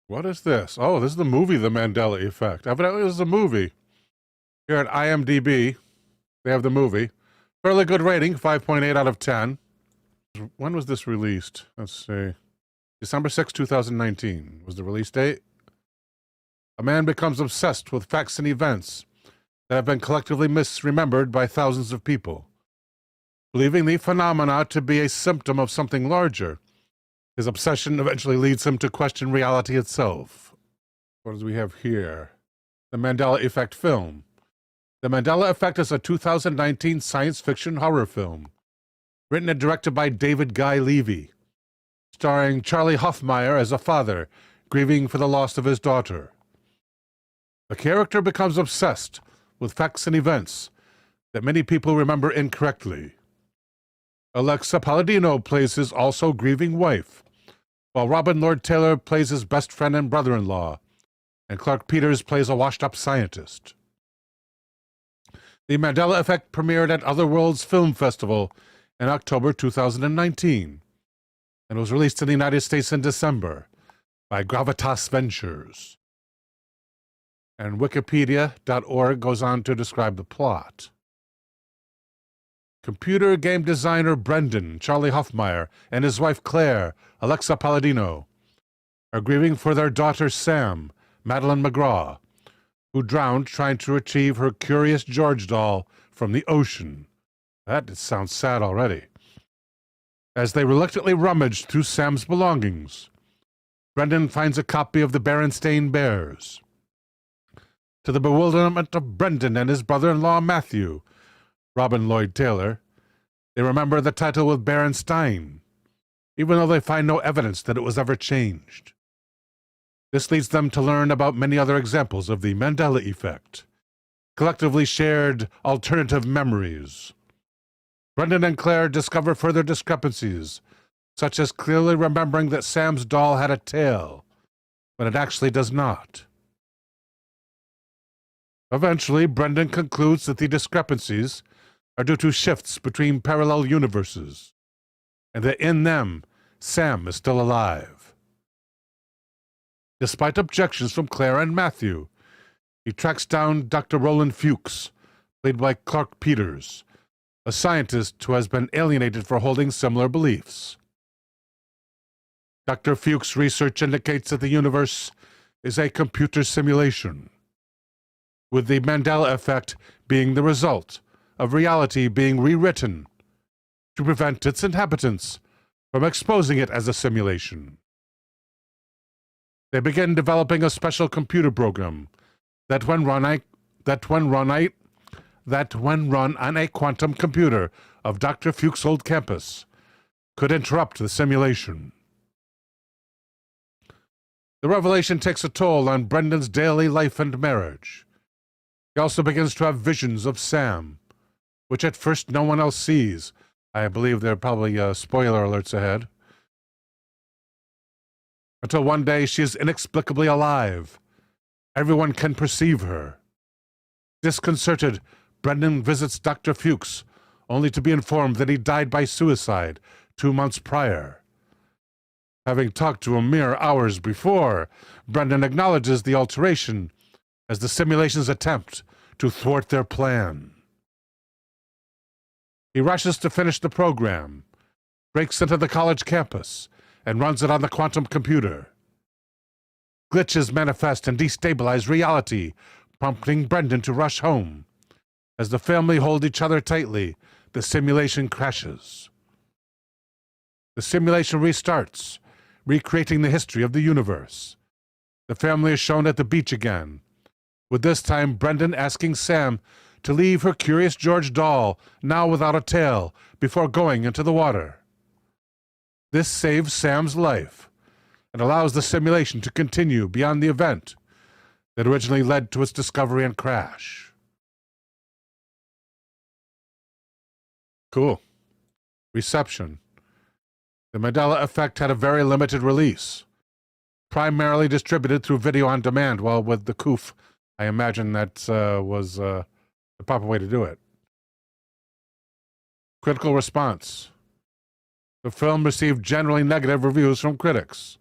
What is this? Oh, this is the movie, The Mandela Effect. Evidently, this is a movie. Here at IMDb, they have the movie. Fairly good rating, 5.8 out of 10. When was this released? Let's see. December 6, 2019 was the release date. A man becomes obsessed with facts and events that have been collectively misremembered by thousands of people. Believing the phenomena to be a symptom of something larger, his obsession eventually leads him to question reality itself. What do we have here? The Mandela Effect film. The Mandela Effect is a 2019 science fiction horror film, written and directed by David Guy Levy, starring Charlie Hoffmeyer as a father grieving for the loss of his daughter. The character becomes obsessed with facts and events that many people remember incorrectly. Alexa Palladino plays his also grieving wife, while Robin Lord Taylor plays his best friend and brother-in-law, and Clark Peters plays a washed-up scientist. The Mandela Effect premiered at Otherworlds Film Festival in October 2019 and was released in the United States in December by Gravitas Ventures. And Wikipedia.org goes on to describe the plot. Computer game designer Brendan, Charlie Hoffmeyer, and his wife Claire, Alexa Palladino, are grieving for their daughter Sam, Madeline McGraw, who drowned trying to retrieve her Curious George doll from the ocean. That sounds sad already. As they reluctantly rummage through Sam's belongings, Brendan finds a copy of the Berenstain Bears. To the bewilderment of Brendan and his brother-in-law Matthew, Robin Lloyd Taylor, they remember the title with Berenstain, even though they find no evidence that it was ever changed. This leads them to learn about many other examples of the Mandela Effect, collectively shared alternative memories. Brendan and Claire discover further discrepancies, such as clearly remembering that Sam's doll had a tail, when it actually does not. Eventually, Brendan concludes that the discrepancies are due to shifts between parallel universes, and that in them, Sam is still alive. Despite objections from Claire and Matthew, he tracks down Dr. Roland Fuchs, played by Clark Peters, a scientist who has been alienated for holding similar beliefs. Dr. Fuchs' research indicates that the universe is a computer simulation, with the Mandela Effect being the result of reality being rewritten to prevent its inhabitants from exposing it as a simulation. They begin developing a special computer program that when run on a quantum computer of Dr. Fuchs' old campus, could interrupt the simulation. The revelation takes a toll on Brendan's daily life and marriage. He also begins to have visions of Sam, which at first no one else sees. I believe there are probably spoiler alerts ahead. Until one day she is inexplicably alive. Everyone can perceive her. Disconcerted, Brendan visits Dr. Fuchs, only to be informed that he died by suicide 2 months prior. Having talked to him mere hours before, Brendan acknowledges the alteration as the simulation's attempt to thwart their plan. He rushes to finish the program, breaks into the college campus, and runs it on the quantum computer. Glitches manifest and destabilize reality, prompting Brendan to rush home. As the family hold each other tightly, the simulation crashes. The simulation restarts, recreating the history of the universe. The family is shown at the beach again, with this time Brendan asking Sam to leave her Curious George doll, now without a tail, before going into the water. This saves Sam's life and allows the simulation to continue beyond the event that originally led to its discovery and crash. Cool. Reception. The Mandela Effect had a very limited release, primarily distributed through video on demand. Well, with the COOF, I imagine that was the proper way to do it. Critical response. The film received generally negative reviews from critics.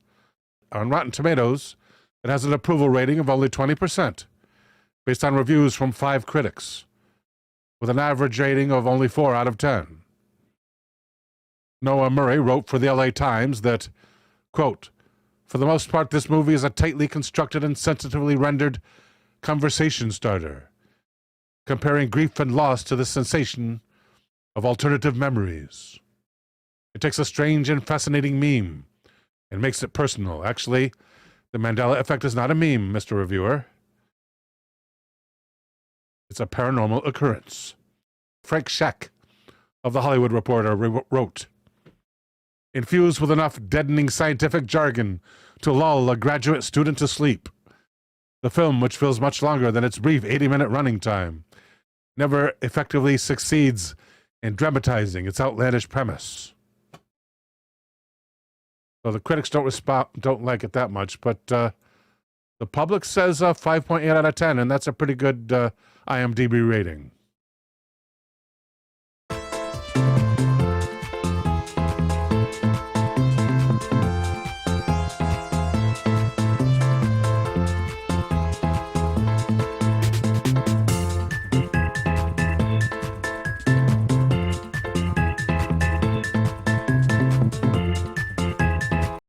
On Rotten Tomatoes, It has an approval rating of only 20%, based on reviews from 5 critics, with an average rating of only 4 out of 10. Noah Murray wrote for the LA Times that, quote, "For the most part, this movie is a tightly constructed and sensitively rendered conversation starter, comparing grief and loss to the sensation of alternative memories. It takes a strange and fascinating meme and makes it personal. Actually, the Mandela Effect is not a meme, Mr. Reviewer. It's a paranormal occurrence." Frank Scheck of The Hollywood Reporter wrote, "Infused with enough deadening scientific jargon to lull a graduate student to sleep, the film, which feels much longer than its brief 80-minute running time, never effectively succeeds in dramatizing its outlandish premise." So the critics don't like it that much, but the public says 5.8 out of 10, and that's a pretty good IMDb rating.